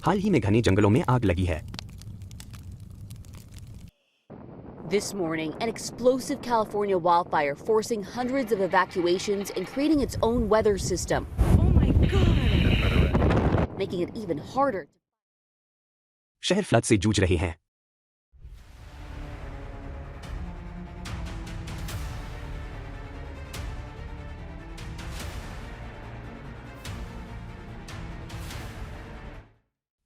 हाल ही में घने जंगलों में आग लगी है। This morning, an explosive California wildfire forcing hundreds of evacuations and creating its own weather system. Oh my God! Making it even harder. शहर फ्लड से जूझ रहे हैं।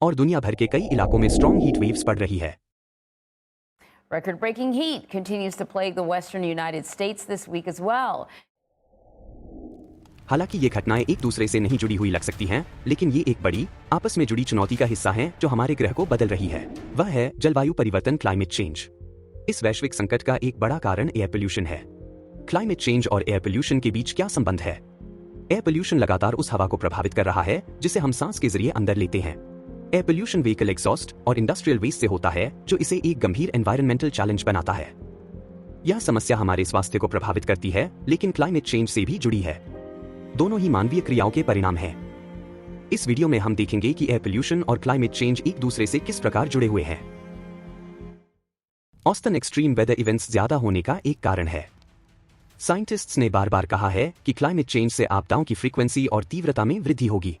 और दुनिया भर के कई इलाकों में स्ट्रॉन्ग हीट वेव्स पड़ रही है। Record-breaking heat continues to plague the western United States this week as well. हालांकि ये घटनाएं एक दूसरे से नहीं जुड़ी हुई लग सकती हैं, लेकिन ये एक बड़ी, आपस में जुड़ी चुनौती का हिस्सा हैं जो हमारे ग्रह को बदल रही है। वह है जलवायु परिवर्तन, क्लाइमेट चेंज। इस वैश्विक संकट का एक बड़ा कारण एयर पोल्यूशन है। क्लाइमेट चेंज और एयर पोल्यूशन के बीच क्या संबंध है? एयर पोल्यूशन लगातार उस हवा को प्रभावित कर रहा है जिसे हम सांस के जरिए अंदर लेते हैं। एयर पोल्यूशन व्हीकल एग्जॉस्ट और इंडस्ट्रियल वेस्ट से होता है, जो इसे एक गंभीर एनवायरमेंटल चैलेंज बनाता है। यह समस्या हमारे स्वास्थ्य को प्रभावित करती है, लेकिन क्लाइमेट चेंज से भी जुड़ी है। दोनों ही मानवीय क्रियाओं के परिणाम हैं। इस वीडियो में हम देखेंगे कि एयर पोल्यूशन और क्लाइमेट चेंज एक दूसरे से किस प्रकार जुड़े हुए हैं। औसतन एक्सट्रीम वेदर इवेंट्स ज्यादा होने का एक कारण है। साइंटिस्ट्स ने बार बार कहा है कि क्लाइमेट चेंज से आपदाओं की फ्रीक्वेंसी और तीव्रता में वृद्धि होगी।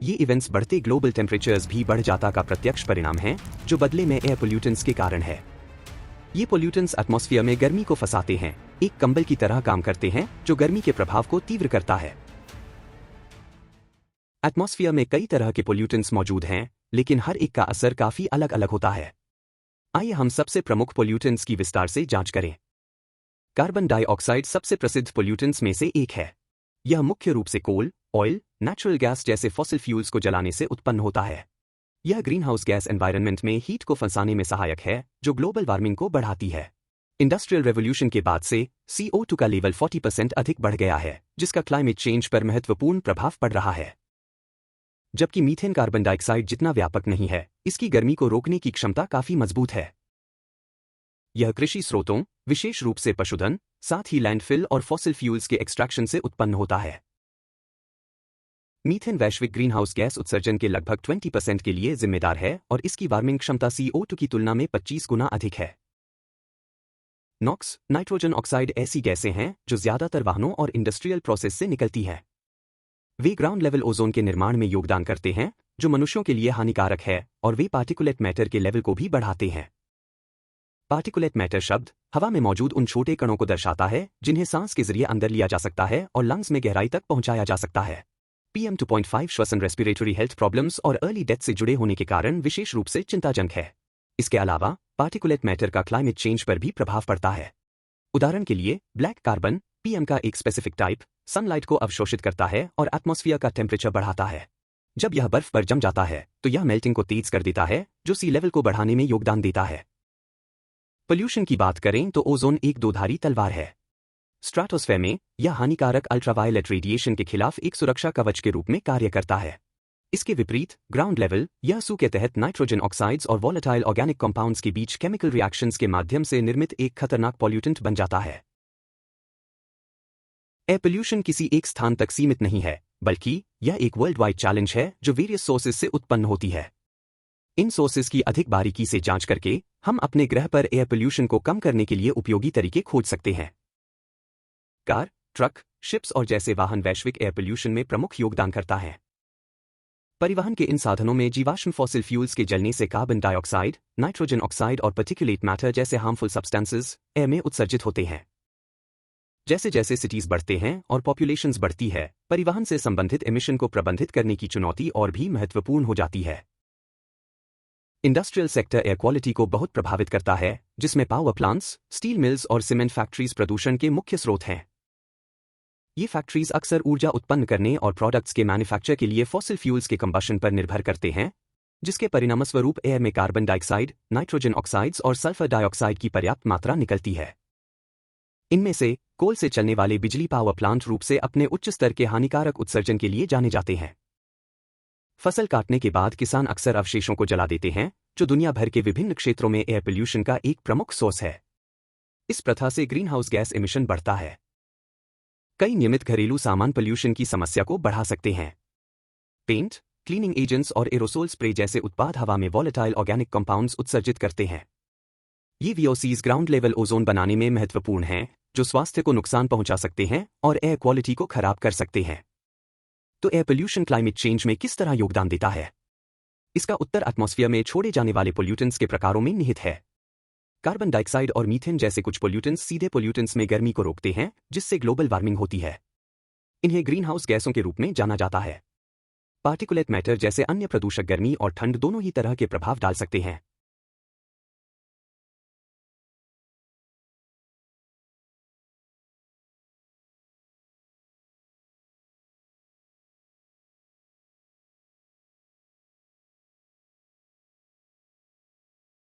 ये इवेंट्स बढ़ते ग्लोबल टेम्परेचर्स भी बढ़ जाता का प्रत्यक्ष परिणाम है, जो बदले में एयर पोल्यूटेंट्स के कारण है। ये पोल्यूटेंट्स एटमॉस्फेयर में गर्मी को फंसाते हैं, एक कंबल की तरह काम करते हैं जो गर्मी के प्रभाव को तीव्र करता है। एटमॉस्फेयर में कई तरह के पोल्यूटेंट्स मौजूद हैं, लेकिन हर एक का असर काफी अलग अलग होता है। आइए हम सबसे प्रमुख पोल्यूटेंट्स की विस्तार से जांच करें। कार्बन डाइऑक्साइड सबसे प्रसिद्ध पोल्यूटेंट्स में से एक है। यह मुख्य रूप से कोल, ऑयल, नेचुरल गैस जैसे फॉसिल फ्यूल्स को जलाने से उत्पन्न होता है। यह ग्रीन हाउस गैस एनवायरनमेंट में हीट को फंसाने में सहायक है, जो ग्लोबल वार्मिंग को बढ़ाती है। इंडस्ट्रियल रेवोल्यूशन के बाद से CO2 का लेवल 40% अधिक बढ़ गया है, जिसका क्लाइमेट चेंज पर महत्वपूर्ण प्रभाव पड़ रहा है। जबकि मीथेन कार्बन डाइऑक्साइड जितना व्यापक नहीं है, इसकी गर्मी को रोकने की क्षमता काफी मजबूत है। यह कृषि स्रोतों, विशेष रूप से पशुधन, साथ ही लैंडफिल और फॉसिल फ्यूल्स के एक्सट्रैक्शन से उत्पन्न होता है। मीथेन वैश्विक ग्रीनहाउस गैस उत्सर्जन के लगभग 20% के लिए जिम्मेदार है और इसकी वार्मिंग क्षमता CO2 की तुलना में 25 गुना अधिक है। नॉक्स, नाइट्रोजन ऑक्साइड ऐसी गैसें हैं जो ज्यादातर वाहनों और इंडस्ट्रियल प्रोसेस से निकलती हैं। वे ग्राउंड लेवल ओजोन के निर्माण में योगदान करते हैं, जो मनुष्यों के लिए हानिकारक है, और वे पार्टिकुलेट मैटर के लेवल को भी बढ़ाते हैं। पार्टिकुलेट मैटर शब्द हवा में मौजूद उन छोटे कणों को दर्शाता है जिन्हें सांस के जरिए अंदर लिया जा सकता है और लंग्स में गहराई तक पहुंचाया जा सकता है। PM 2.5 श्वसन, रेस्पिरेटरी हेल्थ प्रॉब्लम्स और अर्ली डेथ से जुड़े होने के कारण विशेष रूप से चिंताजनक है। इसके अलावा पार्टिकुलेट मैटर का क्लाइमेट चेंज पर भी प्रभाव पड़ता है। उदाहरण के लिए ब्लैक कार्बन, PM का एक स्पेसिफिक टाइप, सनलाइट को अवशोषित करता है और एटमॉस्फेयर का टेम्परेचर बढ़ाता है। जब यह बर्फ पर जम जाता है तो यह मेल्टिंग को तेज कर देता है, जो सी लेवल को बढ़ाने में योगदान देता है। पोल्यूशन की बात करें तो ओजोन एक दोधारी तलवार है। स्ट्राटोस्फेयर में यह हानिकारक अल्ट्रावायलेट रेडिएशन के खिलाफ एक सुरक्षा कवच के रूप में कार्य करता है। इसके विपरीत ग्राउंड लेवल यह SO के तहत नाइट्रोजन ऑक्साइड्स और वॉलेटाइल ऑर्गेनिक कंपाउंड्स के बीच केमिकल रिएक्शंस के माध्यम से निर्मित एक खतरनाक पॉल्यूटेंट बन जाता है। एयर पोल्यूशन किसी एक स्थान तक सीमित नहीं है, बल्कि यह एक वर्ल्ड वाइड चैलेंज है जो वेरियस सोर्सेज से उत्पन्न होती है। इन सोर्सेज की अधिक बारीकी से जांच करके हम अपने ग्रह पर एयर पोल्यूशन को कम करने के लिए उपयोगी तरीके खोज सकते हैं। कार, ट्रक, शिप्स और जैसे वाहन वैश्विक एयर पोल्यूशन में प्रमुख योगदान करता है। परिवहन के इन साधनों में जीवाश्म फॉसिल फ्यूल्स के जलने से कार्बन डाइऑक्साइड, नाइट्रोजन ऑक्साइड और पार्टिकुलेट मैटर जैसे हार्मफुल सब्सटेंसेस एयर में उत्सर्जित होते हैं। जैसे जैसे सिटीज बढ़ते हैं और पॉपुलेशंस बढ़ती है, परिवहन से संबंधित एमिशन को प्रबंधित करने की चुनौती और भी महत्वपूर्ण हो जाती है। इंडस्ट्रियल सेक्टर एयर क्वालिटी को बहुत प्रभावित करता है, जिसमें पावर प्लांट्स, स्टील मिल्स और सीमेंट फैक्ट्रीज प्रदूषण के मुख्य स्रोत हैं। ये फैक्ट्रीज अक्सर ऊर्जा उत्पन्न करने और प्रोडक्ट्स के मैन्युफैक्चर के लिए फॉसिल फ्यूल्स के कंबशन पर निर्भर करते हैं, जिसके परिणामस्वरूप एयर में कार्बन डाइऑक्साइड, नाइट्रोजन ऑक्साइड्स और सल्फर डाइऑक्साइड की पर्याप्त मात्रा निकलती है। इनमें से कोल से चलने वाले बिजली पावर प्लांट रूप से अपने उच्च स्तर के हानिकारक उत्सर्जन के लिए जाने जाते हैं। फसल काटने के बाद किसान अक्सर अवशेषों को जला देते हैं, जो दुनिया भर के विभिन्न क्षेत्रों में एयर पोल्यूशन का एक प्रमुख सोर्स है। इस प्रथा से ग्रीनहाउस गैस एमिशन बढ़ता है। कई नियमित घरेलू सामान पोल्यूशन की समस्या को बढ़ा सकते हैं। पेंट, क्लीनिंग एजेंट्स और एरोसोल स्प्रे जैसे उत्पाद हवा में वॉलेटाइल ऑर्गेनिक कंपाउंड्स उत्सर्जित करते हैं। ये वीओसीज ग्राउंड लेवल ओजोन बनाने में महत्वपूर्ण हैं, जो स्वास्थ्य को नुकसान पहुंचा सकते हैं और एयर क्वालिटी को खराब कर सकते हैं। तो एयर पोल्यूशन क्लाइमेट चेंज में किस तरह योगदान देता है? इसका उत्तर एटमॉस्फेयर में छोड़े जाने वाले पोल्यूटेंट्स के प्रकारों में निहित है। कार्बन डाइऑक्साइड और मीथेन जैसे कुछ पोल्यूटेंट्स सीधे पोल्यूटेंट्स में गर्मी को रोकते हैं, जिससे ग्लोबल वार्मिंग होती है। इन्हें ग्रीनहाउस गैसों के रूप में जाना जाता है। पार्टिकुलेट मैटर जैसे अन्य प्रदूषक गर्मी और ठंड दोनों ही तरह के प्रभाव डाल सकते हैं।